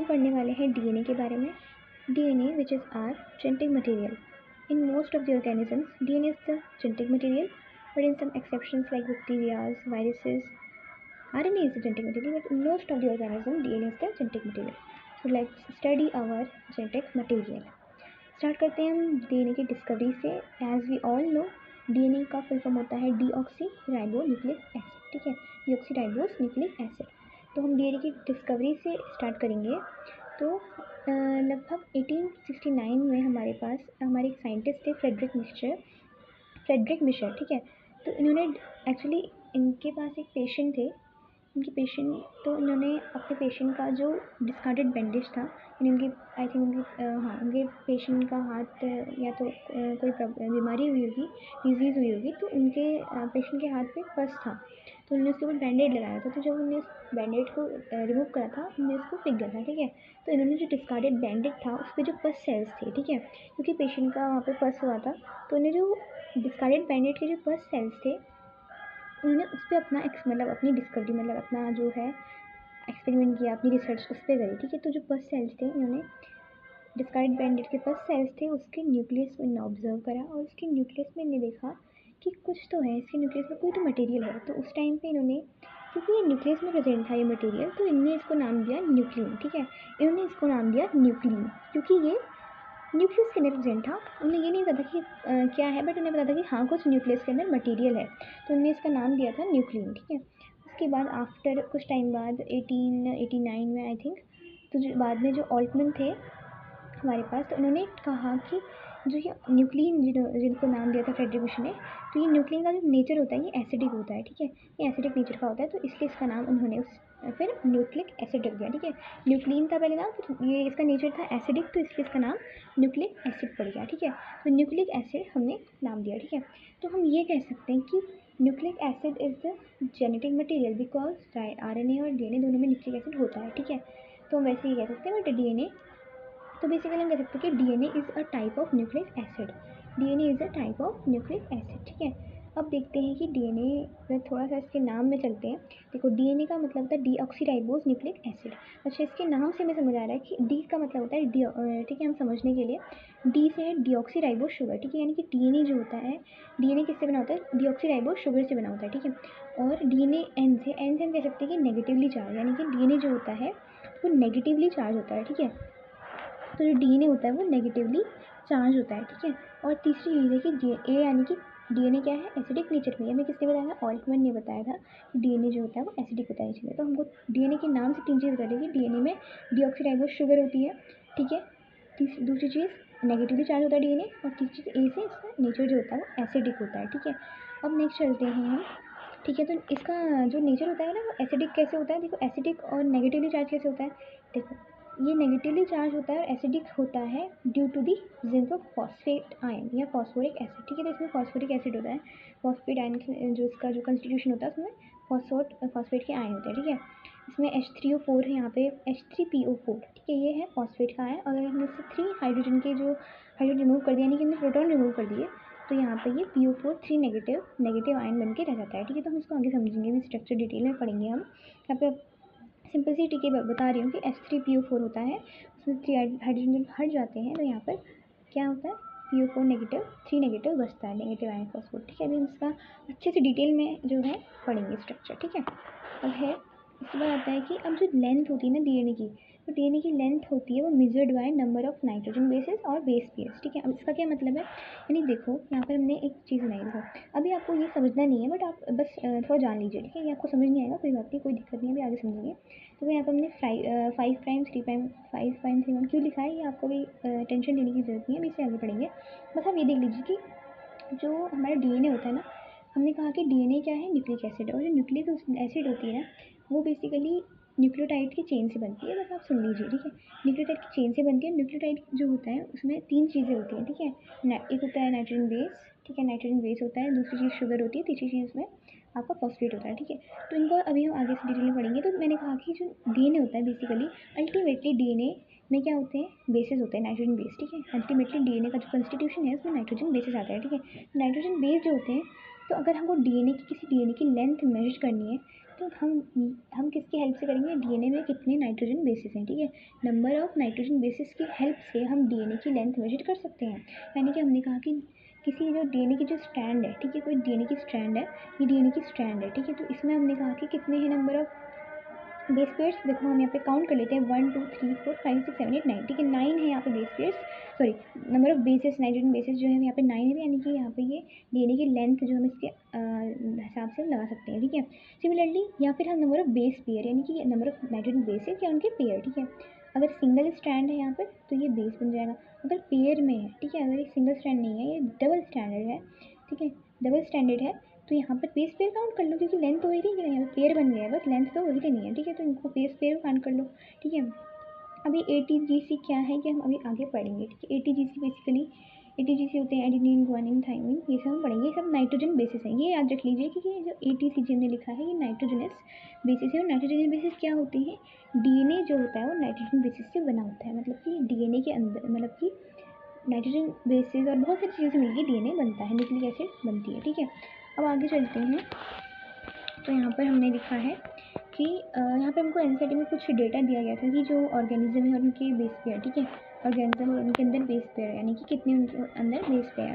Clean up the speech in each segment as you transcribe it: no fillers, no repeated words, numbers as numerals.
पढ़ने वाले हैं डीएनए के बारे में। DNA which is are genetic material. In most of the organisms DNA is the genetic material, but in some exceptions like bacterias, viruses, RNA is the genetic material, but in most of the organism DNA is the genetic material. So let's study our genetic material. Start करते हैं हम DNA की discovery से। As we all know DNA का full form होता है deoxy ribo nucleic acid, ठीक है, डीऑक्सी राइबोस न्यूक्लिक एसिड। तो हम डीएनए की डिस्कवरी से स्टार्ट करेंगे। तो लगभग 1869 में हमारे पास हमारे एक साइंटिस्ट थे फ्रेडरिक मिशर, ठीक है। तो इन्होंने एक्चुअली इनके पास एक पेशेंट थे, उनके पेशेंट, तो इन्होंने अपने पेशेंट का जो डिस्कार्डेड बैंडेज था, उनकी आई थिंक उनके पेशेंट का हाथ या तो कोई बीमारी हुई होगी, डिजीज़ हुई होगी, तो उनके पेशेंट के हाथ पे पस था, तो उन्होंने उसके ऊपर बैंडेड लगाया था। तो जब उन्होंने उस बैंडेड को रिमूव करा था, उन्होंने उसको पिघ गया था, ठीक है। तो इन्होंने जो डिस्कार्डेड बैंडेड था उस पर जो पस सेल्स थे, ठीक है, क्योंकि पेशेंट का वहाँ पे पस हुआ था, तो उन्हें जो डिस्कार्डेड बैंडेड के जो पस सेल्स थे, उन्होंने उस पर अपना मतलब अपनी डिस्कवरी, मतलब अपना जो है एक्सपेरिमेंट किया, अपनी रिसर्च उस पर करी, ठीक है। तो जो पस सेल्स थे, इन्होंने डिस्कार्डेड बैंडेड के पस सेल्स थे, उसके न्यूक्लियस में ऑब्जर्व करा, और उसके न्यूक्लियस में इन्हें देखा कि कुछ तो है, इसके न्यूक्लियस में कोई तो मटेरियल है। तो उस टाइम पे इन्होंने, क्योंकि ये न्यूक्लियस में प्रेजेंट था ये मटेरियल, तो इन्होंने इसको नाम दिया न्यूक्लिन, ठीक है। इन्होंने इसको नाम दिया न्यूक्लिन, क्योंकि ये न्यूक्लियस के अंदर प्रेजेंट था। उन्हें ये नहीं पता कि क्या है, बट उन्हें पता था कि हाँ कुछ न्यूक्लियस के अंदर मटेरियल है, तो उन्होंने इसका नाम दिया था न्यूक्लिन, ठीक है। उसके बाद आफ्टर कुछ टाइम बाद 1889 में आई थिंक, तो जो बाद में जो ऑल्टमैन थे हमारे पास, तो उन्होंने कहा कि जो ये न्यूक्लिन जिनको नाम दिया था फ्रेडरिक मिशर ने, तो ये न्यूक्लिन का जो नेचर होता है ये एसिडिक होता है, ठीक है, ये एसिडिक नेचर का होता है, तो इसलिए इसका नाम उन्होंने फिर न्यूक्लिक एसिड रख दिया, ठीक है। न्यूक्लिन था पहले नाम, तो ये इसका नेचर था एसिडिक, तो इसलिए इसका नाम न्यूक्लिक एसिड पड़ गया, ठीक है। तो न्यूक्लिक एसिड हमने नाम दिया, ठीक है। तो हम ये कह सकते हैं कि nucleic acid is the genetic material because RNA और DNA दोनों में न्यूक्लिक एसिड होता है, ठीक है। तो हम वैसे ही कह सकते हैं, बट DNA, तो बेसिकली हम कह सकते हैं कि DNA is a type of nucleic acid, DNA is a type of nucleic acid, ठीक है। अब देखते हैं कि डीएनए में थोड़ा सा इसके नाम में चलते हैं। देखो डीएनए का मतलब होता है डीऑक्सीराइबोस न्यूक्लिक एसिड। अच्छा, इसके नाम से हमें समझ आ रहा है कि डी का मतलब होता है डी, ठीक है, हम समझने के लिए डी से है डीऑक्सीराइबोस शुगर, ठीक है, यानी कि डीएनए जो होता है, डीएनए किससे बना होता है, डीऑक्सीराइबोस शुगर से बना होता है, ठीक है। और डीएनए एन से हम कह सकते हैं कि नेगेटिवली चार्ज, यानी कि डीएनए जो होता है वो नेगेटिवली चार्ज होता है, ठीक है। तो जो डीएनए होता है वो नेगेटिवली चार्ज होता है, ठीक है। और तीसरी चीज़ है कि ए यानी कि डीएनए क्या है, एसिडिक नेचर में। हमें किसने बताया था, ऑल्टमैन ने बताया था कि डीएनए जो होता है वो एसिडिक होता है, इसलिए तो हमको डीएनए के नाम से तीन चीज़ बता रही है कि डीएनए में डीऑक्सीराइबोस शुगर होती है, ठीक है। दूसरी चीज़ नेगेटिवली चार्ज होता है डीएनए, और तीसरी चीज़ ए से इसका नेचर जो होता है वो एसिडिक होता है, ठीक है। अब नेक्स्ट चलते हैं हम, ठीक है। तो इसका जो नेचर होता है ना वो एसिडिक कैसे होता है, देखो एसिडिक और नेगेटिवली चार्ज कैसे होता है, देखो ये नेगेटिवली चार्ज होता है और एसिडिक होता है due to the presence of phosphate ion या फॉस्फोरिक एसिड, ठीक है। तो इसमें फॉस्फोरिक एसिड होता है, फॉस्फेट आयन जो इसका जो कंस्टिट्यूशन होता है उसमें फॉस्फेट के आयन होते हैं, ठीक है। इसमें H3O4 है, यहाँ पे H3PO4, ठीक है, ये है फॉस्फेट का आयन। और अगर हमने इससे 3 हाइड्रोजन के जो हाइड्रोजन रिमूव कर दिया, यानी कि हमने प्रोटॉन रिमूव कर दिए, तो यहाँ पे ये PO4 3 नेगेटिव आयन बन के रह जाता है, ठीक है। तो हम इसको आगे समझेंगे, भी स्ट्रक्चर डिटेल में पढ़ेंगे हम। यहाँ पे सिंपल सी टिके बता रही हूँ कि H3PO4 होता है, उसमें 3 हाइड्रोजन हट जाते हैं, तो यहाँ पर क्या होता है, PO4 नेगेटिव 3 नेगेटिव बचता है, नेगेटिव आयन फॉस्फोर, ठीक है। अभी हम इसका अच्छे से डिटेल में जो है पढ़ेंगे स्ट्रक्चर, ठीक है। अब है इसके बाद आता है कि अब जो लेंथ होती है ना डीएनए की, तो डीएनए की लेंथ होती है वो measured by number of nitrogen bases और बेस पेयर्स, ठीक है। अब इसका क्या मतलब है, यानी देखो यहाँ पर हमने एक चीज़ बनाई, देखो अभी आपको ये समझना नहीं है, बट आप बस थोड़ा जान लीजिए, ठीक है। ये आपको समझ नहीं आएगा, कोई बात नहीं, कोई दिक्कत नहीं है, अभी आगे समझेंगे। तो यहाँ पर हमने 5 प्राइम 3 प्राइम 5 प्राइम 3 प्राइम क्यों लिखा है, ये आपको भी टेंशन लेने की ज़रूरत नहीं है, अभी इसे आगे पढ़ेंगे। बस आप ये देख लीजिए कि जो हमारा डीएनए होता है ना, हमने कहा कि डीएनए क्या है, न्यूक्लिक एसिड, और जो न्यूक्लिक एसिड होती है ना वो बेसिकली न्यूक्लियोटाइड की चेन से बनती है, बस आप सुन लीजिए, ठीक है। न्यूक्लियोटाइड की चेन से बनती है। न्यूक्लियोटाइड जो होता है उसमें 3 चीज़ें होती हैं, ठीक है। एक होता है नाइट्रोजन बेस, ठीक है, नाइट्रोजन बेस होता है, दूसरी चीज़ शुगर होती है, तीसरी चीज़ उसमें आपका फॉस्फेट होता है, ठीक है। तो इनको अभी हम आगे से डिटेल में पढ़ेंगे। तो मैंने कहा कि जो डीएनए होता है बेसिकली, अल्टीमेटली डीएनए में क्या होते हैं, बेसिस होते हैं, नाइट्रोजन बेस, ठीक है। अल्टीमेटली डीएनए का जो कंस्टिट्यूशन है उसमें नाइट्रोजन बेसिस आता है, ठीक है। नाइट्रोजन बेस जो होते हैं, तो अगर हमको डीएनए की किसी डीएनए की लेंथ मेजर करनी है, तो हम किसकी हेल्प से करेंगे, डीएनए में कितने नाइट्रोजन बेसिस हैं, ठीक है, नंबर ऑफ नाइट्रोजन बेसिस की हेल्प से हम डीएनए की लेंथ मेजर कर सकते हैं। यानी कि हमने कहा कि किसी जो डीएनए की जो स्ट्रैंड है, ठीक है, कोई डीएनए की स्ट्रैंड है, ये डीएनए की स्ट्रैंड है, ठीक है, तो इसमें हमने कहा कि कितने हैं नंबर ऑफ बेस पेयर्स। देखो हम यहाँ पे काउंट कर लेते हैं 1 2 3 4 5 6 7 8 9, ठीक है, 9 है यहाँ पे base pairs, sorry number of basis, nitrogen bases जो है यहाँ पे 9 है, यानी कि यहाँ पे ये डीएनए की लेंथ जो हम इसके हिसाब से लगा सकते हैं, ठीक है। सिमिलरली या फिर हम नंबर ऑफ बेस पेयर, यानी कि नंबर ऑफ नाइट्रोजन बेसिस या उनके पेयर, ठीक है। अगर सिंगल स्ट्रैंड है यहाँ पर तो ये बेस बन जाएगा, अगर पेयर में है, ठीक है, अगर ये सिंगल स्ट्रैंड नहीं है, ये डबल स्टैंडर्ड है, ठीक है, डबल स्टैंडर्ड है, तो यहाँ पर बेस पेयर काउंट कर लो, क्योंकि लेंथ तो वही रही है, यहाँ पे पेयर बन गया है, बस लेंथ तो वही नहीं है, ठीक है, तो इनको बेस पेयर काउंट कर लो, ठीक है। अभी ATGC क्या है ये हम अभी आगे पढ़ेंगे, ठीक है। ATGC बेसिकली ATGC होते हैं एडिनिन ग्वानिन थाइमिन, ये सब हम पढ़ेंगे, ये सब नाइट्रोजन बेसिस है, ये याद रख लीजिए कि ये जो ATCG हमने लिखा है ये नाइट्रोजनस बेसिस है। और नाइट्रोजन बेसिस क्या होती है, डीएनए जो होता है वो नाइट्रोजन बेसिस से बना होता है, मतलब कि डीएनए के अंदर, मतलब कि नाइट्रोजन बेसिस और बहुत सारी चीज़ों से मिलकर डीएनए बनता है, न्यूक्लिक एसिड बनती है, ठीक है। अब आगे चलते हैं, तो यहाँ पर हमने लिखा है कि यहाँ पे हमको एनसीईआरटी में कुछ डेटा दिया गया था कि जो ऑर्गेनिज्म है और उनके बेस पेयर, ठीक है, ऑर्गेनिज्म और उनके अंदर बेस पेयर, यानी कि कितने उनके अंदर बेस पेयर,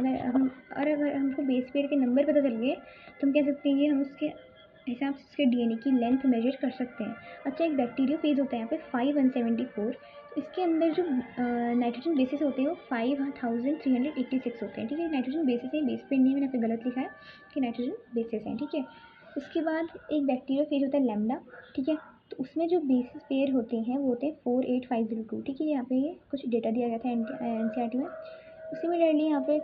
अगर हमको बेस पेयर के नंबर पता चल गए तो हम कह सकते हैं कि हम उसके हिसाब से उसके डीएनए की लेंथ मेजर कर सकते हैं। अच्छा, एक बैक्टीरियोफेज होता है यहाँ पे 5174, तो इसके अंदर जो नाइट्रोजन बेसिस होते हैं वो 5386 होते हैं, ठीक है, नाइट्रोजन बेसिस है, बेस पेयर नहीं, मैंने यहाँ पे गलत लिखा है कि नाइट्रोजन बेसिस हैं, ठीक है। उसके बाद एक बैक्टीरियोफेज होता है लैम्डा, ठीक है, तो उसमें जो बेसिस पेयर होते हैं वो होते हैं 48502, ठीक है, यहाँ पे ये कुछ डेटा दिया गया था एनसीईआरटी में। सिमिलरली यहाँ पे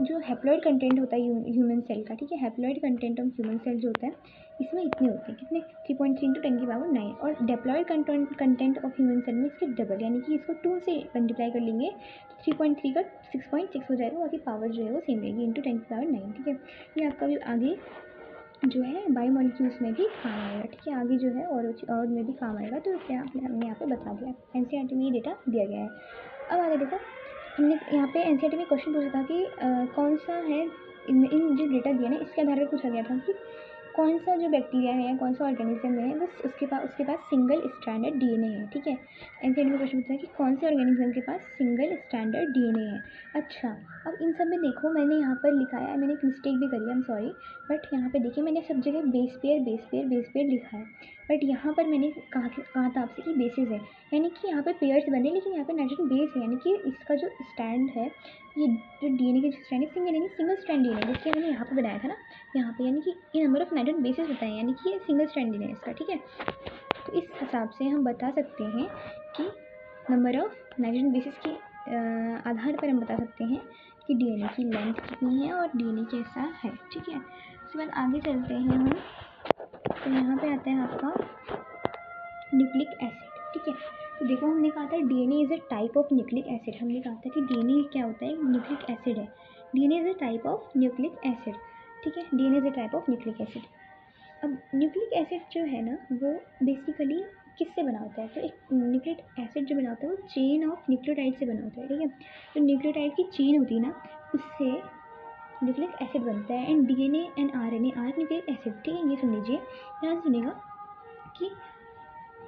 जो हैप्लॉइड कंटेंट होता है ह्यूमन सेल का, ठीक है, haploid content of human cell जो होता है इसमें इतने होते हैं, कितने 3.3 × 10⁻⁹, और diploid content of human cell में इसके डबल, यानी कि इसको 2 से मल्टीप्लाई कर लेंगे तो 3.3 का 6.6 हो जाएगा, बाकी पावर जो है वो सेम रहेगी × 10⁹, ठीक है। ये आपका भी आगे जो है बायोमोलिक्यूल्स में भी काम आएगा, ठीक है, आगे जो है और में भी काम आएगा, तो क्या हमने यहाँ पे बता दिया, एनसीईआरटी में ये डेटा दिया गया है। अब आगे देखो, हमने यहाँ पे एनसीईआरटी में क्वेश्चन पूछा था कि कौन सा है इन जो डेटा दिया ना इसके आधार पर पूछा गया था कि कौन सा जो बैक्टीरिया है या कौन सा ऑर्गेनिज्म है वो उसके पास सिंगल स्टैंडर्ड डीएनए है, ठीक है। एनसीईआरटी में क्वेश्चन पूछा है कि कौन से ऑर्गेनिज्म के पास सिंगल स्टैंडर्ड डीएनए है। अच्छा, अब इन सब में देखो मैंने यहाँ पर लिखा है, मैंने एक मिस्टेक भी करी है, आई एम सॉरी, बट यहाँ पे देखिए मैंने सब जगह बेस पेयर लिखा है, बट यहाँ पर मैंने कहा था आपसे कि बेसिस है, यानी कि यहाँ पे पेयर्स बने, लेकिन यहाँ पे नाइट्रोजन बेस है, यानी कि इसका जो स्टैंड है, ये जो डीएनए के स्टैंड है सिंगल स्टैंड डीएनए, जिसके मैंने यहाँ पे बनाया था ना, यहाँ पे, यानी कि ये नंबर ऑफ नाइट्रोजन बेसिस बताएं, यानी कि ये सिंगल स्टैंड डीएनए इसका, ठीक है। तो इस हिसाब से हम बता सकते हैं कि नंबर ऑफ नाइट्रोजन बेसिस के आधार पर हम बता सकते हैं कि डीएनए की लेंथ कितनी है और डीएनए कैसा है, ठीक है। उसके बाद आगे चलते हैं हम, तो यहाँ पे आता है आपका न्यूक्लिक एसिड, ठीक है। तो देखो हमने कहा था DNA is a type of nucleic acid, हमने कहा था कि डीएनए क्या होता है, न्यूक्लिक एसिड है, DNA is a type of nucleic acid, ठीक है, DNA is a type of nucleic acid. अब न्यूक्लिक एसिड जो है ना वो बेसिकली किससे बना होता है, तो एक न्यूक्लिक एसिड जो बना होता है वो चेन ऑफ न्यूक्लियोटाइड से बना होता है, ठीक है। जो न्यूक्लियोटाइड की चेन होती है ना उससे न्यूक्लिक एसिड बनता है, and DNA and RNA are nucleic acid, ठीक है। ये सुन लीजिए, ध्यान सुनिएगा कि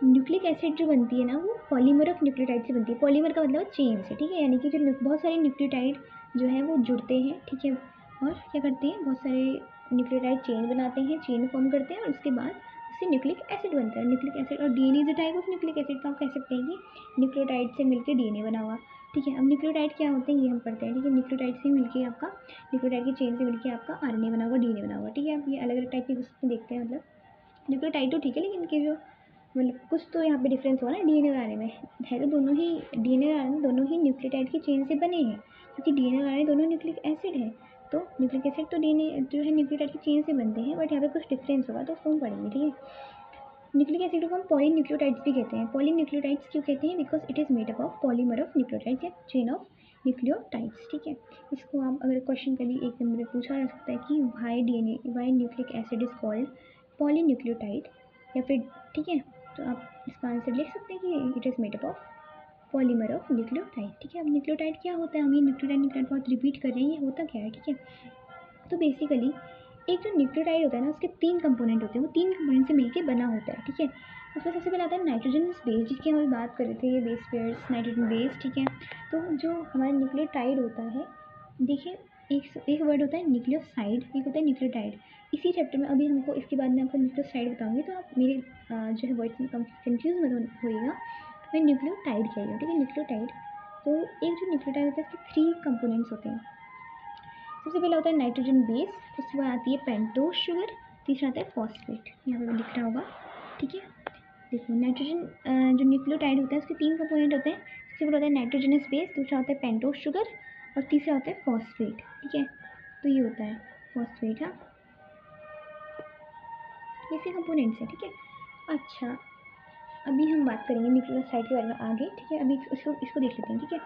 न्यूक्लिक एसिड जो बनती है ना वो पॉलीमर ऑफ न्यूक्लियोटाइड से बनती है, पॉलीमर का मतलब चेन से, ठीक है, यानी कि जो बहुत सारे न्यूक्लियोटाइड जो है वो जुड़ते हैं, ठीक है, और क्या करते हैं, बहुत सारे न्यूक्लियोटाइड चेन बनाते हैं, चेन फॉर्म करते हैं, और उसके बाद उससे न्यूक्लिक एसिड बनता है, न्यूक्लिक एसिड। और DNA is a type of nucleic acid, तो आप कह सकते हैं कि न्यूक्लियोटाइड से मिलकर डीएनए बना हुआ, ठीक है। अब न्यूक्लियोटाइड क्या होते हैं ये हम पढ़ते हैं, ठीक है, न्यूक्लियोटाइड से मिलकर आपका न्यूक्लियोटाइड की चेन से मिलकर आपका आरएनए बना हुआ, डीएनए बना हुआ, ठीक है। आप ये अलग अलग टाइप के उसमें देखते हैं, मतलब न्यूक्लियोटाइड तो ठीक है, लेकिन इनके जो मतलब कुछ तो यहाँ पे डिफरेंस हुआ ना डीएनए और आरएनए में, है तो दोनों ही डीएनए और आरएनए दोनों ही न्यूक्लियोटाइड की चेन से बने हैं, क्योंकि डीएनए और आरएनए दोनों न्यूक्लिक एसिड है, तो न्यूक्लिक एसिड तो डीएनए जो है न्यूक्लियोटाइड की चेन से बनते हैं, बट यहाँ पे कुछ डिफरेंस होगा तो उसको हम पढ़ेंगे, ठीक है। न्यूक्लिक एसिड को हम पॉलीन्यूक्लियोटाइड्स भी कहते हैं, पॉलीन्यूक्लियोटाइड्स क्यों कहते हैं, because it is made up of polymer of nucleotides या चेन ऑफ न्यूक्लियोटाइड्स, ठीक है। इसको आप अगर क्वेश्चन कभी एक नंबर में पूछा जा सकता है कि why nucleic acid is called polynucleotide, या फिर, ठीक है, तो आप इसका आंसर लिख सकते हैं कि it is made up of polymer of nucleotide, ठीक है। अब न्यूक्लियोटाइड क्या होता है, हम ये न्यूक्लियोटाइड बहुत रिपीट कर रहे हैं, ये होता क्या है, ठीक है। तो बेसिकली एक जो न्यूक्लियोटाइड होता है ना, उसके 3 कंपोनेंट होते हैं, वो 3 कंपोनेंट से मिलके बना होता है, ठीक है। उसमें सबसे पहले आता है नाइट्रोजनस बेस, जिसकी हम बात कर रहे थे, ये बेस पेयर्स नाइट्रोजन बेस, ठीक है। तो जो हमारा न्यूक्लियोटाइड होता है, देखिए एक वर्ड होता है न्यूक्लियोसाइड, एक होता है न्यूक्लियोटाइड। इसी चैप्टर में अभी हमको इसके बाद में आपको न्यूक्लियोसाइड बताऊंगी, तो आप मेरे जो है वर्ड्स में कंफ्यूज मत होइएगा। मैं न्यूक्लियोटाइड कह रही हूँ, ठीक है, न्यूक्लियोटाइड। तो एक जो न्यूक्लियोटाइड होता है, इसके 3 कंपोनेंट्स होते हैं। सबसे पहला होता है नाइट्रोजन बेस, उसके बाद आती है पेंटोज शुगर, तीसरा आता है फॉस्फेट, यहाँ पे दिख रहा होगा, ठीक है। देखो नाइट्रोजन जो न्यूक्लियोटाइड होता है, उसके 3 कंपोनेंट होते हैं। सबसे पहला होता है नाइट्रोजनस बेस, दूसरा होता है पेंटोज शुगर और तीसरा होता है फॉस्फेट, ठीक है। तो ये होता है फॉस्फेट, हाँ, इसी कंपोनेंट्स है, ठीक है। अच्छा, अभी हम बात करेंगे न्यूक्लियोसाइड के बारे में आगे, ठीक है। अभी इसको देख लेते हैं, ठीक है।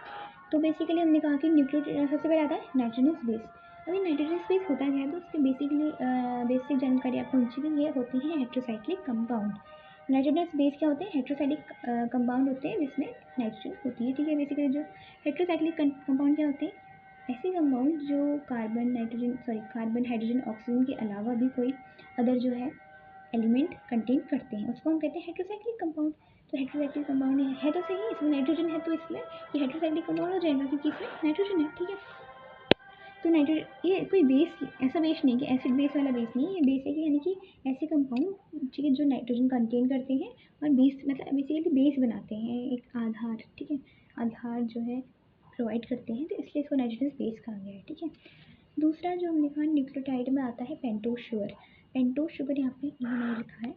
तो बेसिकली हमने कहा कि न्यूक्लियो सबसे पहले आता है नाइट्रोजनस बेस। अभी नाइट्रोजनस बेस होता क्या है, तो उसके बेसिकली बेसिक जानकारी आपको होनी चाहिए। ये होती है हेट्रोसाइक्लिक कंपाउंड। नाइट्रोजनस बेस क्या होते हैं, हेट्रोसाइक्लिक कंपाउंड होते हैं जिसमें नाइट्रोजन होती है, ठीक है। बेसिकली जो हेट्रोसाइक्लिक कंपाउंड क्या होते हैं, ऐसे कंपाउंड जो कार्बन हाइड्रोजन ऑक्सीजन के अलावा भी कोई अदर जो है एलिमेंट कंटेन करते हैं, उसको हम कहते हैं हेट्रोसाइक्लिक कंपाउंड। तो हेट्रोसाइक्लिक कंपाउंड है तो सही, इसमें नाइट्रोजन है, तो इसमें ये हेट्रोसाइक्लिक कंपाउंड हो जाएगा क्योंकि इसमें नाइट्रोजन है, ठीक है। तो नाइट्रोजन ये कोई बेस, ऐसा बेस नहीं कि एसिड बेस वाला बेस नहीं है, ये बेस है कि यानी कि ऐसे कंपाउंड, ठीक है, जो नाइट्रोजन कंटेन करते हैं और बेस मतलब बेसिकली बेस बनाते हैं, एक आधार, ठीक है, आधार जो है प्रोवाइड करते हैं, तो इसलिए इसको नाइट्रोजन बेस कहा गया है, ठीक है। दूसरा जो हमने कहा न्यूक्लियोटाइड में आता है पेंटोज शुगर। पेंटोज शुगर यहाँ पे इन्होंने लिखा है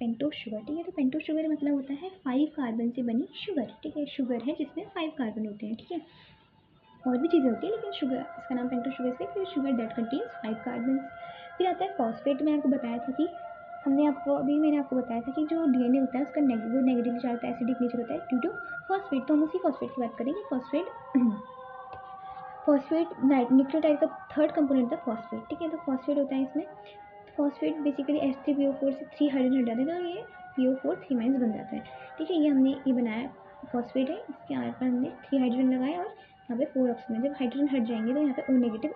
पेंटोज शुगर, ठीक है। तो पेंटोज शुगर मतलब होता है 5 कार्बन से बनी शुगर, ठीक है। शुगर है जिसमें 5 कार्बन होते हैं, ठीक है। और भी चीज़ें होती है लेकिन शुगर, इसका नाम पेंटोज शुगर इसलिए शुगर दैट कंटेन्स 5 कार्बन। फिर आता है फॉस्फेट। मैंने आपको बताया था कि मैंने आपको बताया था कि जो डीएनए होता है उसका नेगेटिव चार्ज एसिडिक नेचर होता है ड्यू टू फॉस्फेट। तो हम उसी फॉस्फेट की बात करेंगे। फॉस्फेट न्यूक्लियोटाइड का 3rd कंपोनेंट था फॉस्फेट, ठीक है। तो फॉस्फेट होता है इसमें, फॉस्फेट बेसिकली H3PO4 से 3 हाइड्रोजन हट जाते हैं, तो ये PO4 3 माइनस बन जाता है, ठीक है। ये हमने ये बनाया फॉस्फेट है, इसके आर पर हमने 3 हाइड्रोजन लगाए और यहाँ पे 4 ऑक्सीजन। जब हाइड्रोजन हट जाएंगे तो यहाँ पे O नेगेटिव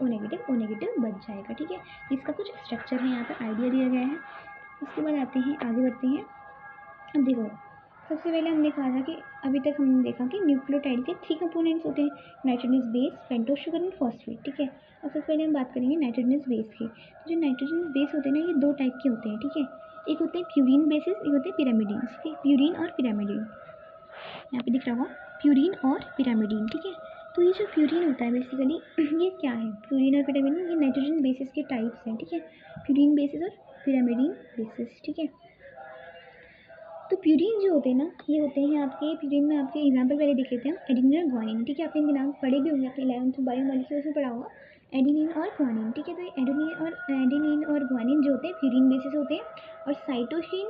बच जाएगा, ठीक है। इसका कुछ स्ट्रक्चर है, यहाँ पर आइडिया दिया गया है। उसके बाद आते हैं, आगे बढ़ते हैं। अब देखो सबसे पहले हमने कहा था कि अभी तक हमने देखा कि न्यूक्लियोटाइड के 3 कंपोनेंट्स होते हैं, nitrogenous base, pentose sugar and phosphate, ठीक है। अब सबसे पहले हम बात करेंगे नाइट्रोजनस बेस की। तो जो नाइट्रोजनस बेस होते हैं ना, ये 2 टाइप के होते हैं, ठीक है। एक होते हैं प्यूरिन बेसिस, एक होते हैं पिरामिडिन, ठीक है। प्यूरिन और पिरामिडिन, यहाँ पे दिख रहा होगा प्यूरिन और पिरामिडिन, ठीक है। तो ये जो प्यूरिन होता है बेसिकली ये क्या है, प्यूरिन और पिरामिडिन ये नाइट्रोजन बेसिस के टाइप्स हैं, ठीक है। प्यूरिन बेसिस और पिरामिडिन बेसिस, ठीक है। तो प्यूरिन जो होते हैं ना, ये होते हैं आपके, प्यूरिन में आपके एग्जांपल पहले देख लेते हैं, एडिनिन और ग्वानिन, ठीक है। आपने इनके नाम पढ़े भी होंगे, अपने 11th बायोमॉलिक्यूल्स में पढ़ा होगा एडिनिन और ग्वानिन, ठीक है। तो एडिनिन और ग्वानिन जो होते हैं प्यूरिन बेसिस होते हैं। और साइटोसिन,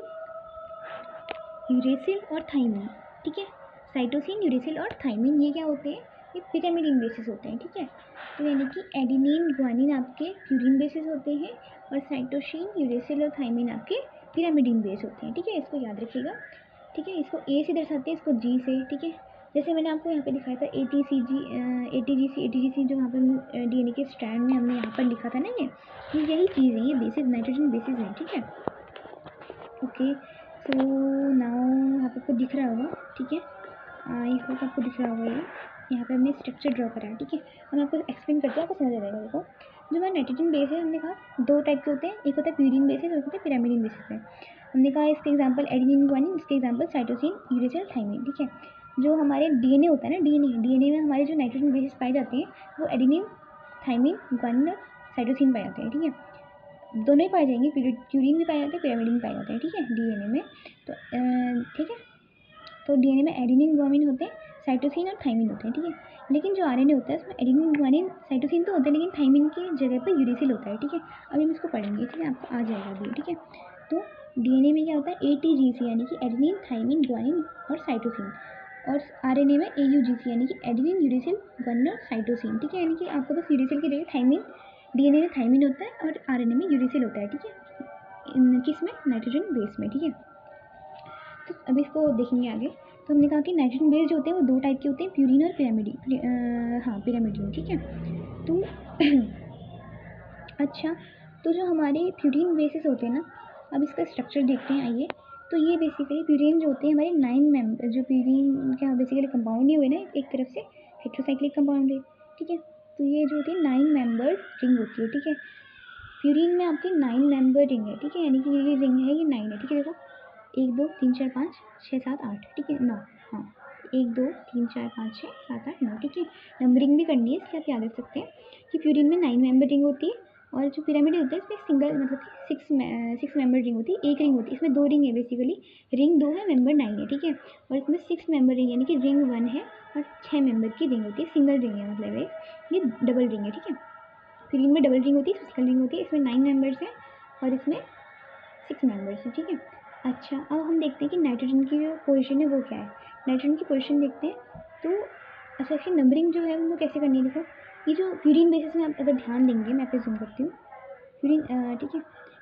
यूरेसिल और थाइमिन, ठीक है। साइटोसिन, यूरेसिल और थाइमिन ये क्या होते हैं, ये पिरामिडिन बेसिस होते हैं, ठीक है। तो यानी कि एडिनिन ग्वानिन आपके प्यूरिन बेसिस होते हैं और साइटोसिन, यूरेसिल और थाइमिन आपके पिरामिडिन बेस होते हैं, ठीक है। इसको याद रखिएगा, ठीक है। इसको ए से दर्शाते हैं, इसको जी से, ठीक है। जैसे मैंने आपको यहाँ पे दिखाया था एटीजीसी जो वहाँ पर डीएनए के स्ट्रैंड में हमने यहाँ पर लिखा था ना, ये यही चीज़ है, ये बेसिस नाइट्रोजन बेसिस है, ठीक है। ओके, सो नाउ यहाँ पे आपको दिख रहा होगा, ठीक है। आई होप आपको दिख रहा होगा, ये यहाँ पे हमने स्ट्रक्चर ड्रॉ करा है, ठीक है। हम आपको एक्सप्लेन करते हैं, आपको समझ आ जाएगा। देखो जो हमारा नाइट्रोजन बेस है, हमने कहा 2 टाइप के होते हैं, एक होता है प्यूरिन बेसिस और एक होता है पिरामिडिन बेसिस है। हमने कहा इसके एग्जांपल एडिनिन ग्वानिन, इसके एग्जांपल साइटोसिन, यूरेसिल, थाइमिन, ठीक है। जो हमारे डीएनए होता है ना, डीएनए में हमारे जो नाइट्रोजन बेसिस पाए जाते हैं वो एडिनिन, थाइमिन, ग्वानिन और साइटोसिन पाए जाते हैं, ठीक है। दोनों ही पाए जाएंगे, प्यूरिन भी पाए जाते हैं, पिरामिडिन पाए जाते हैं, ठीक है, डीएनए में। तो ठीक है, तो डीएनए में एडिनिन ग्वानिन होते हैं, साइटोसिन और थाइमिन होते हैं, ठीक है। लेकिन जो आरएनए होता है उसमें एडिनिन ग्वानिन साइटोसिन तो होते हैं, लेकिन थाइमिन की जगह पर यूरेसिल होता है, ठीक है। अभी हम इसको पढ़ेंगे, ठीक है, आपको आ जाएगा अभी, ठीक है। तो डीएनए में क्या होता है, एटीजीसी यानी कि एडिनिन, थाइमिन, ग्वानिन और साइटोसिन। और आरएनए में एयूजीसी यानी कि एडिनिन, यूरेसिल, ग्वानिन और साइटोसिन, ठीक है। यानी कि आपको बस यूरेसिल की जगह थाइमिन, डीएनए में थाइमिन होता है और आरएनए में यूरेसिल होता है, ठीक है, किसमें, नाइट्रोजन बेस में, ठीक है। तो अब इसको देखेंगे आगे। तो हमने कहा कि नाइट्रोजन बेस जो होते हैं वो 2 टाइप के होते हैं, प्यूरिन और पिरामिडिन, हाँ पिरामिडिन, ठीक है। तो अच्छा, तो जो हमारे प्यूरीन बेसिस होते हैं ना, अब इसका स्ट्रक्चर देखते हैं आइए। तो ये बेसिकली प्यूरीन जो होते हैं हमारे 9 मेंबर, जो प्यूरीन क्या बेसिकली कंपाउंड ही हुए ना एक तरफ से हेट्रोसाइक्लिक कंपाउंड है, ठीक है। तो ये जो होती है 9 मेंबर रिंग होती है, ठीक है। प्यूरीन में आपकी 9 मेंबर रिंग है, ठीक है, यानी कि ये रिंग है, ये 9 है, ठीक है। देखो 1 2 3 4 5 6 7 8, ठीक है, 9, हाँ 1 2 3 4 5 6 7 8 9, ठीक है। नंबरिंग भी करनी है, इसलिए आप याद रख सकते हैं कि प्यूरीन में 9 मेंबर रिंग होती है, और जो पिरामिड होता है इसमें सिंगल मतलब कि 6 मेंबर रिंग होती है, एक रिंग होती है, इसमें 2 रिंग है बेसिकली, रिंग 2 है, मेंबर 9 है, ठीक है। और इसमें 6 मेंबर रिंग यानी कि रिंग 1 है और 6 मेंबर की रिंग होती है, सिंगल रिंग है मतलब ये डबल रिंग है, ठीक है। प्यूरीन में डबल रिंग होती है, सिंगल रिंग होती है, इसमें 9 मेंबर्स हैं और इसमें 6 मेंबर्स हैं, ठीक है। अच्छा, अब हम देखते हैं कि नाइट्रोजन की जो पोजीशन है वो क्या है। नाइट्रोजन की पोजीशन देखते हैं तो अच्छा, इसकी नंबरिंग जो है वो कैसे करनी है। देखो ये जो प्यूरीन बेसिस में आप अगर ध्यान देंगे, मैं पे जूम करती हूँ, प्यूरीन, ठीक है,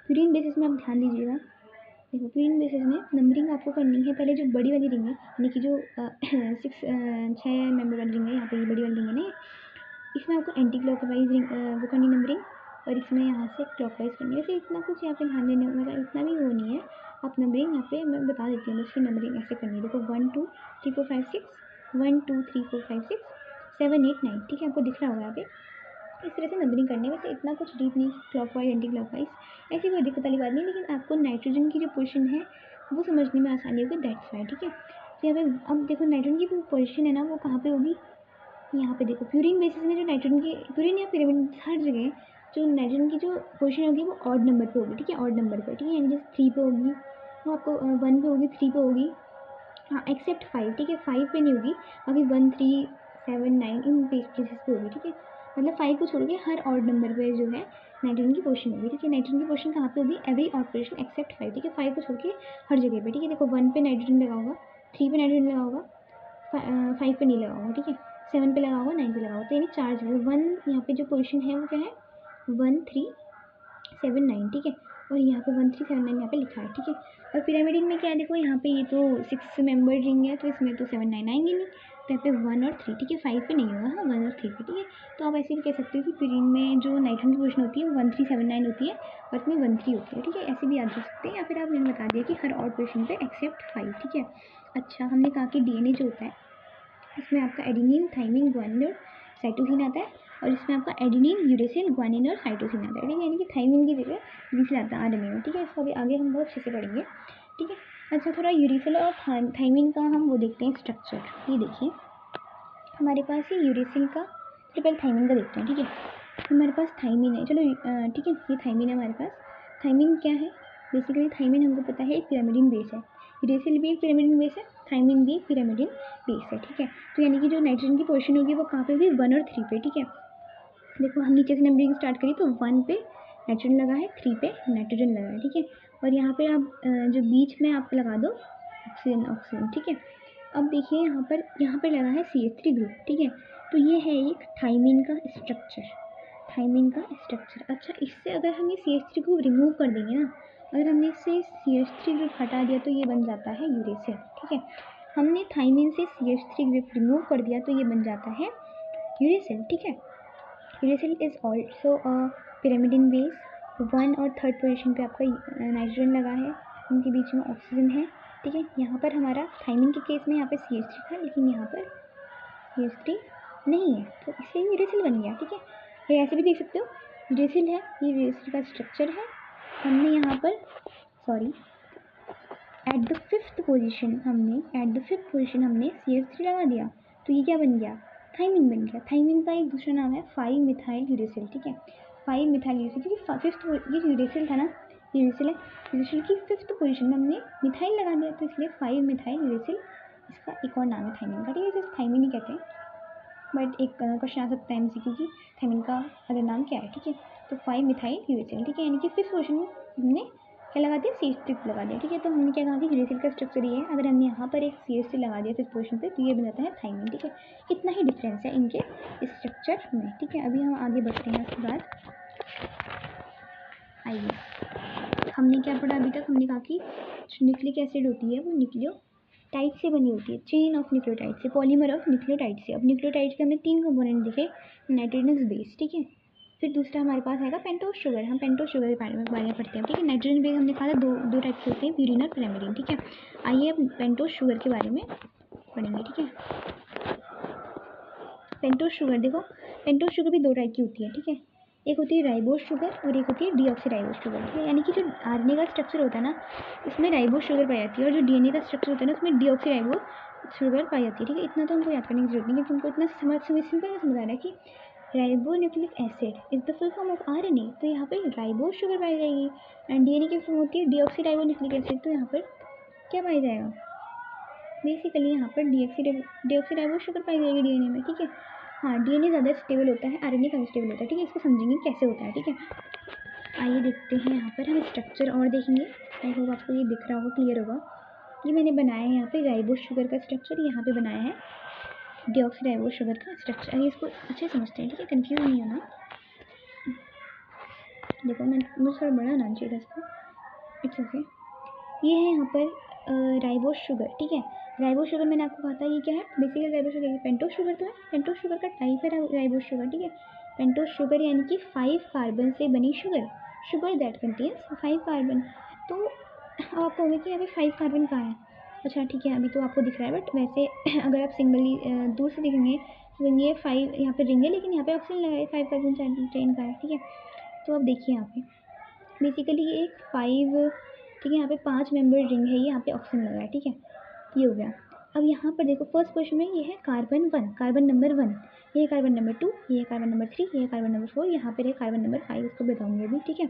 प्यूरीन बेसिस में आप ध्यान दीजिएगा। देखो प्यूरीन बेसिस में नंबरिंग आपको करनी है, पहले जो बड़ी वाली रिंग है यानी कि जो 6 मेंबर वाली रिंग है, यहाँ पे ये बड़ी वाली रिंग है ना, इसमें आपको एंटी क्लॉकवाइज वो करनी नंबरिंग, और इसमें यहाँ से क्लॉकवाइज करनी है। वैसे इतना कुछ यहाँ पे ध्यान देने मतलब इतना भी वो नहीं है, आप नंबरिंग यहाँ पे मैं बता देती हूँ, उसकी नंबरिंग ऐसे करनी है। देखो 1 2 3 4 5 6, 1 2 3 4 5 6 7 8 9, ठीक है, आपको दिख रहा होगा यहाँ पे। इस तरह से नंबरिंग करनी है, वैसे इतना कुछ डीप नहीं, क्लॉकवाइज एंटी क्लॉकवाइज ऐसी कोई दिक्कत वाली बात नहीं, लेकिन आपको नाइट्रोजन की जो पोजीशन है वो समझने में आसानी होगी, दैट्स वाई, ठीक है। तो यहाँ पे अब देखो नाइट्रोजन की पोजीशन है ना वो कहाँ पे होगी, यहाँ पे देखो प्यूरीन बेसिस में जो नाइट्रोजन की प्यूरीन या पिरामिड हर जगह जो नाइट्रोजन की जो पोजीशन होगी वो ऑड नंबर पे होगी, ठीक है, ऑड नंबर पे, ठीक है, यानी जैसे 3 पे होगी, वो आपको 1 पे होगी, 3 पे होगी, हाँ एक्सेप्ट 5, ठीक है, 5 पे नहीं होगी, बाकी 1 3 7 9 इन बेसिस पे होगी, ठीक है। मतलब 5 को छोड़ के हर ऑड नंबर पे जो है नाइट्रोजन की पोजीशन होगी, ठीक है। नाइट्रोजन की पोजीशन कहाँ पे होगी, एवरी ऑड पोजीशन एक्सेप्ट 5, ठीक है, 5 को छोड़ के हर जगह पे, ठीक है। देखो 1 पे नाइट्रोजन लगा होगा, 3 पे नाइट्रोजन लगा होगा, 5 पे नहीं लगा होगा, ठीक है, 7 पे लगा होगा, 9 पे लगा होगा, तो यानी 4 जगह 1 यहाँ पे जो पोजीशन है वो क्या है 1 3 7 9, ठीक है। और यहाँ पे 1 3 7 9 यहाँ पे लिखा है, ठीक है। और पिरामिड में क्या है, देखो यहाँ पे ये तो 6 मेंबर रिंग है, तो इसमें तो 7 9 आएंगे नहीं, तो यहाँ पे 1 और 3, ठीक है, 5 पे नहीं होगा, हाँ 1 और 3 पे, ठीक है। तो आप ऐसे भी कह सकते हो कि प्यूरीन में जो नाइट्रोजन की पोजीशन होती है वो 1 3 7 9 होती है और इसमें 1 3 होती है, ठीक है, ऐसे भी याद रख सकते हैं, या फिर आप मैंने बता दिया कि हर ऑड पोजीशन पे एक्सेप्ट 5, ठीक है। अच्छा, हमने कहा कि डीएनए जो होता है इसमें आपका एडेनिन थाइमिन ग्वानिन और साइटोसिन आता है, और इसमें आपका एडेनिन यूरेसिल ग्वानिन और साइटोसिन आता है, ठीक है, यानी कि थाइमिन की जगह यूरेसिल आता है आरएनए में, ठीक है। इसको अभी आगे हम बहुत अच्छे से पढ़ेंगे, ठीक है। अच्छा, थोड़ा यूरेसिल और थाइमिन का हम वो देखते हैं स्ट्रक्चर। ये देखिए हमारे पास ये यूरेसिल का, तो पहले थाइमिन का देखते हैं, ठीक है। हमारे पास थाइमिन है, चलो ठीक है, ये थाइमिन है हमारे पास। थाइमिन क्या है, बेसिकली थाइमिन हमको पता है एक पिरामिडिन बेस है, यूरेसिल भी एक पिरामिडिन बेस है, थाइमिन भी एक पिरामिडिन बेस है, ठीक है। तो यानी कि जो नाइट्रोजन की पोजीशन होगी वो कहाँ पे होगी 1 और 3 पे, ठीक है। देखो हम नीचे से नंबरिंग स्टार्ट करें तो 1 पे नाइट्रोजन लगा है, 3 पे नाइट्रोजन लगा है, ठीक है। और यहाँ पे आप जो बीच में आप लगा दो ऑक्सीजन ऑक्सीजन, ठीक है। अब देखिए यहाँ पर लगा है CH3 ग्रुप, ठीक है। तो ये है एक थाइमिन का स्ट्रक्चर, थाइमिन का स्ट्रक्चर। अच्छा, इससे अगर हम ये CH3 ग्रुप रिमूव कर देंगे ना, अगर हमने इससे CH3 ग्रुप हटा दिया तो ये बन जाता है यूरेसिल, ठीक है। हमने थाइमिन से CH3 ग्रुप रिमूव कर दिया तो ये बन जाता है यूरेसिल, ठीक है। Uracil is also a pyrimidine base, 1 और 3rd पोजीशन पे आपका नाइट्रोजन लगा है, उनके बीच में ऑक्सीजन है, ठीक है। यहाँ पर हमारा थाइमिन के केस में यहाँ पे CH3 था, लेकिन यहाँ पर CH3 नहीं है, तो इससे यूरेसिल बन गया, ठीक है। ये ऐसे भी देख सकते हो, यूरेसिल है, ये यूरेसिल का स्ट्रक्चर है। हमने यहाँ पर sorry at the fifth position हमने CH3 लगा दिया, तो ये क्या बन गया थाइमिन बन गया। थाइमिन का एक दूसरा नाम है 5 मिथाइल यूरेसिल, ठीक है, 5 मिथाइल यूरेसिल, क्योंकि फिफ्थ ये यूरेसिल था ना, यूरेसिल है, यूरेसिल की फिफ्थ पोजीशन में हमने मिथाइल लगा दिया, तो इसलिए 5 मिथाइल यूरेसिल इसका एक और नाम है थाइमिन का, ठीक है, जस्ट थाइमिन ही कहते हैं। बट एक क्वेश्चन आ सकता है MCQ की, थाइमिन का अदर नाम क्या है, ठीक है। तो 5 मिथाइल यूरेसिल, ठीक है, यानी कि फिफ्थ पोजीशन में हमने क्या लगा दिया CH3 लगा दिया, ठीक है। तो हमने क्या कहा कि यूरेसिल का स्ट्रक्चर ये है, अगर हमने यहाँ पर एक CH3 लगा दिया फिफ्थ पोजीशन पे तो ये बन जाता है थाइमिन, ठीक है। इतना ही डिफरेंस है इनके स्ट्रक्चर में, ठीक है। अभी हम आगे बढ़ते हैं, उसके बाद आइए हमने क्या पढ़ा अभी तक, हमने कहा कि जो न्यूक्लिक एसिड होती है वो न्यूक्लियोटाइड से बनी होती है, चेन ऑफ न्यूक्लियोटाइड से, पॉलीमर ऑफ न्यूक्लियोटाइड से। अब न्यूक्लियोटाइड के हमने 3 कंपोनेंट देखे, नाइट्रोजनस बेस, ठीक है, फिर दूसरा हमारे पास आएगा पेंटोस शुगर। हम पेंटोस शुगर के बारे में पढ़ते हैं, ठीक है। नाइट्रोजन बेस हमने कहा था दो टाइप के होते हैं, प्यूरिन और प्राइमरीन, ठीक है। आइए अब पेंटोस शुगर के बारे में पढ़ेंगे, ठीक है। पेंटोस शुगर देखो, पेंटोस शुगर भी दो टाइप की होती है, ठीक है। एक होती है राइबोस शुगर और एक होती है डीऑक्सीराइबोस शुगर, ठीक है। यानी कि जो आरएनए का स्ट्रक्चर होता है ना, इसमें राइबोस शुगर पाई जाती है, और जो डीएनए का स्ट्रक्चर होता है ना, उसमें डीऑक्सीराइबोस शुगर पाई जाती है, ठीक है। इतना तो हमको याद करने की जरूरत नहीं, क्योंकि हमको इतना सिंपल में समझ आ रहा है कि ribonucleic acid is the full form of RNA, तो यहाँ पे राइबोस शुगर पाई जाएगी। एंड डीएनए की फॉर्म होती है डीऑक्सीराइबोन्यूक्लिक एसिड, तो यहाँ पर क्या पाया जाएगा, बेसिकली यहाँ पर डीऑक्सीराइबोस शुगर पाई जाएगी डीएनए में, ठीक है। हाँ, डीएनए ज़्यादा स्टेबल होता है, आरएनए कम स्टेबल होता है, ठीक है। इसको समझेंगे कैसे होता है, ठीक है। आइए देखते हैं, यहाँ पर हम स्ट्रक्चर और देखेंगे। आई होप आपको ये दिख रहा होगा, क्लियर होगा। ये मैंने बनाया है यहाँ पे राइबोस शुगर का स्ट्रक्चर, यहाँ पे बनाया है डीऑक्सीराइबोस शुगर का स्ट्रक्चर। आइए इसको अच्छे समझते हैं, ठीक है, कंफ्यूज नहीं होना। देखो मुझे थोड़ा बड़ा आना चाहिए था इसको, इट्स ओके। ये है यहाँ पर राइबोस शुगर, ठीक है। राइबोस शुगर मैंने आपको कहा था ये क्या है, basically ribose sugar pentose sugar तो है, पेंटोस शुगर का टाइप है राइबोस शुगर, ठीक है। पेंटोस शुगर यानी कि 5 कार्बन से बनी शुगर दैट कंटेन्स 5 कार्बन। तो आप कहोगे कि अभी 5 कार्बन कहाँ है, अच्छा ठीक है, अभी तो आपको दिख रहा है, बट वैसे अगर आप सिंगली दूर से देखेंगे तो ये 5 यहाँ पे रिंग है, लेकिन यहाँ पे ऑक्सीजन लगा है, 5 कार्बन चेन का है, ठीक है। तो अब देखिए यहाँ पे बेसिकली ये एक 5, ठीक है, यहाँ पे 5 मेंबर रिंग है, ये यहाँ पे ऑक्सीजन लगा है, ठीक है। ये हो गया। अब यहाँ पर देखो फर्स्ट क्वेश्चन में ये है कार्बन 1, कार्बन नंबर 1, ये कार्बन नंबर 2, ये कार्बन नंबर 3, ये कार्बन नंबर 4, यहाँ पर है कार्बन नंबर 5, इसको बताऊंगी अभी, ठीक है।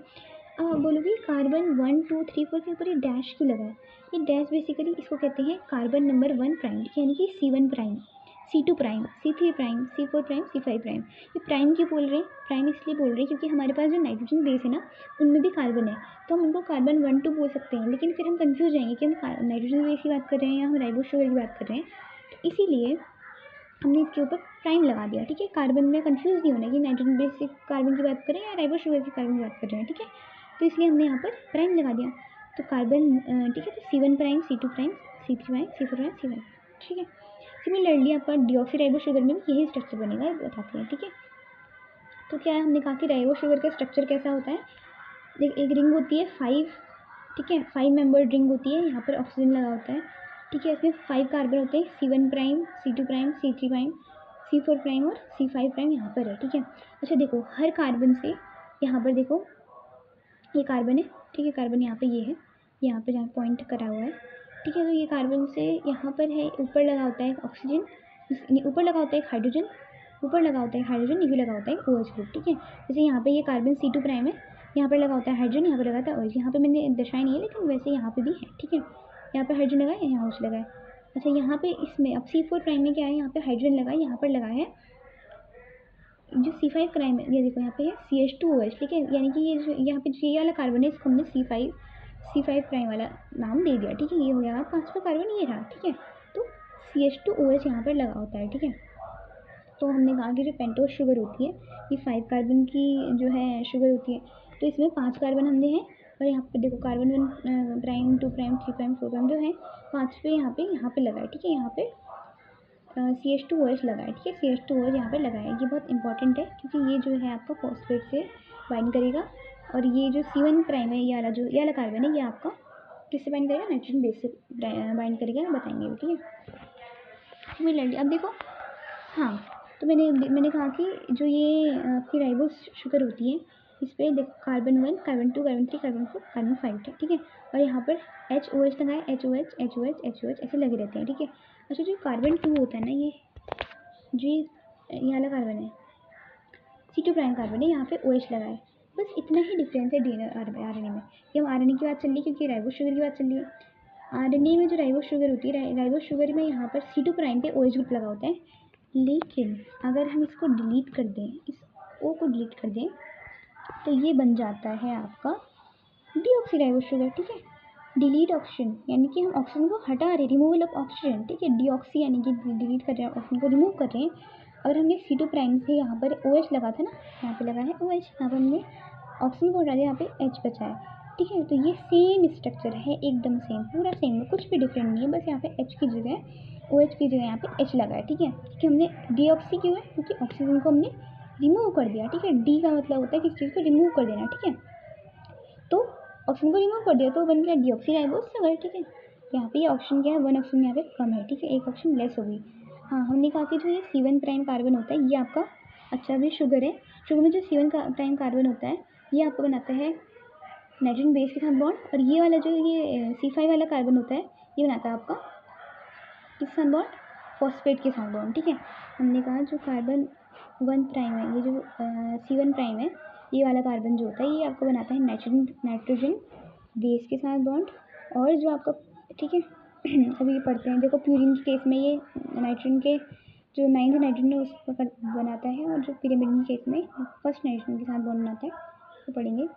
अब आप बोलोगे कार्बन 1 2 3 4 के ऊपर ये डैश क्यों लगा है, ये डैश बेसिकली इसको कहते हैं कार्बन नंबर 1 प्राइम, यानी कि C1 prime, C2 prime, C3 prime, C4 prime, C5 prime. ये प्राइम क्यों बोल रहे हैं, प्राइम इसलिए बोल रहे हैं क्योंकि हमारे पास जो नाइट्रोजन बेस है ना, उनमें भी कार्बन है, तो हम उनको कार्बन 1 2 बोल सकते हैं, लेकिन फिर हम कंफ्यूज जाएंगे कि हम नाइट्रोजन बेस की बात कर रहे हैं या हम राइबोस शुगर की बात कर रहे हैं, तो इसीलिए हमने इसके ऊपर प्राइम लगा दिया, ठीक है। कार्बन में कंफ्यूज नहीं होना कि नाइट्रोजन बेस से कार्बन की बात करें या राइबोस शुगर की कार्बन की बात कर रहे हैं, ठीक है। तो इसलिए हमने यहाँ पर प्राइम लगा दिया, तो कार्बन ठीक है, तो C1 prime, C2 prime, C3 prime, C4 prime, C5, ठीक है। सिमिलरली आपका डीऑक्सीराइबोस शुगर में भी यही स्ट्रक्चर बनेगा, बताते हैं, ठीक है। तो क्या है, हमने कहा कि राइबोस शुगर का स्ट्रक्चर कैसा होता है, देख एक रिंग होती है 5, ठीक है, 5 मेंबर रिंग होती है, यहाँ पर ऑक्सीजन लगा होता है, ठीक है। इसमें 5 कार्बन होते हैं, C1 prime, C2 prime, C3 prime, C4 prime और C5 प्राइम यहाँ पर है, ठीक है। अच्छा देखो हर कार्बन से यहाँ पर देखो ये कार्बन है, ठीक है, कार्बन यहाँ पे ये है, यहाँ पे जहाँ पॉइंट करा हुआ है, ठीक है। तो ये कार्बन से यहाँ पर है, ऊपर लगा होता है ऑक्सीजन, ऊपर लगा होता है हाइड्रोजन, ऊपर लगा होता है हाइड्रोजन, नीचे लगा होता है OH ग्रुप, ठीक है। जैसे यहाँ पे ये कार्बन C2 प्राइम है, यहाँ पर लगा होता है हाइड्रोजन, यहाँ पर लगा होता है OH, यहाँ पे मैंने दर्शाया नहीं है लेकिन वैसे यहाँ पे भी है, ठीक है। यहाँ पर हाइड्रोजन लगा है, यहाँ OH लगा है। अच्छा यहाँ पे इसमें अब C4 प्राइम में क्या है, यहाँ पे हाइड्रोजन लगा है, यहाँ पर लगा है जो C5 प्राइम है, ये देखो यहाँ पे है CH2OH, ठीक है। यानी कि ये जो यहाँ पे ये वाला कार्बन है, इसको हमने C5 प्राइम वाला नाम दे दिया, ठीक है। ये हो गया 5वां कार्बन, ये रहा, ठीक है। तो CH2OH यहाँ पर लगा होता है, ठीक है। तो हमने कहा कि जो पेंटोस शुगर होती है ये 5 कार्बन की जो है शुगर होती है, तो इसमें 5 कार्बन हमने हैं, और यहाँ पे देखो carbon 1 prime, 2 prime, 3 prime, 4 prime जो है 5वें यहाँ पे लगा है, ठीक है। यहाँ पे CH2OH लगा है, ठीक है, CH2OH यहाँ पे लगा है। ये बहुत इंपॉर्टेंट है क्योंकि ये जो है आपका फॉस्फेट से बाइंड करेगा, और ये जो C1 प्राइम है, ये वाला कार्बन है, ये आपका किससे बाइंड करेगा, नाइट्रोजन बेस से बाइंड करेगा, बताएंगे, ठीक है। सिमिलरली अब देखो, हाँ, तो मैंने कहा कि जो ये आपकी राइबोस शुगर होती है, इस पर देखो carbon 1, carbon 2, carbon 3, carbon 4, carbon 5 है, ठीक है। और यहाँ पर HOH लगा है, HOH ऐसे लगे रहते हैं, ठीक है। अच्छा जो कार्बन 2 होता है ना, ये जो ये वाला कार्बन है C2 प्राइम कार्बन है, यहाँ पे OH लगा है, बस इतना ही डिफरेंस है RNA में। ये हम RNA की बात चल रही है क्योंकि राइबोस शुगर की बात चल रही है। RNA में जो राइबोस शुगर होती है, राइबोस शुगर में यहाँ पर C2 प्राइम पे OH ग्रुप लगा होता है, लेकिन अगर हम इसको डिलीट कर दें, इस O को डिलीट कर दें, तो ये बन जाता है आपका डीऑक्सीराइबोस शुगर, ठीक है। डिलीट ऑक्सीजन यानी कि हम ऑक्सीजन को हटा रहे हैं, रिमूवल ऑफ ऑक्सीजन, ठीक है। डीऑक्सी यानी कि डिलीट कर रहे हैं, ऑक्सीजन को रिमूव कर रहे हैं। अगर हमने C2 प्राइम से यहाँ पर OH लगा था ना, यहाँ पे लगा है OH, यहाँ पर हमने ऑक्सीजन को हटा दिया, यहाँ पे H बचा है, ठीक है। तो ये सेम स्ट्रक्चर है, एकदम सेम, पूरा सेम है, कुछ भी डिफरेंट नहीं है, बस यहाँ पे H की जगह OH की जगह यहाँ पे H लगा है, ठीक है। क्योंकि हमने डीऑक्सी क्यों है, क्योंकि ऑक्सीजन को हमने रिमूव कर दिया, ठीक है। डी का मतलब होता है किसी चीज़ को रिमूव कर देना, ठीक है। तो ऑक्सीजन को रिमूव कर दिया तो बन गया डीऑक्सीराइबोस शुगर, ठीक है। यहाँ पे ये ऑप्शन क्या है, 1 ऑप्शन यहाँ पे कम है, ठीक है, एक ऑप्शन लेस हो गई। हाँ, हमने कहा कि जो ये C1 प्राइम कार्बन होता है ये आपका, अच्छा भी शुगर है, शुगर में जो C1 प्राइम कार्बन होता है ये आपको बनाता है नाइट्रोजन बेस के साथ बॉन्ड, और ये वाला जो ये C5 वाला कार्बन होता है ये बनाता है आपका किसके साथ बॉन्ड, फॉस्फेट के साथ बॉन्ड, ठीक है। हमने कहा जो कार्बन 1 प्राइम है, ये जो C1 प्राइम है, ये वाला कार्बन जो होता है ये आपको बनाता है नाइट्रोजन बेस के साथ बॉन्ड, और जो आपका, ठीक है। अभी पढ़ते हैं, देखो प्यूरिन के केस में ये नाइट्रोजन के जो 9th नाइट्रोजन है उसको बनाता है, और जो पिरिमिडिन के केस में फर्स्ट नाइट्रोजन के साथ बॉन्ड बनाता है, तो पढ़ेंगे।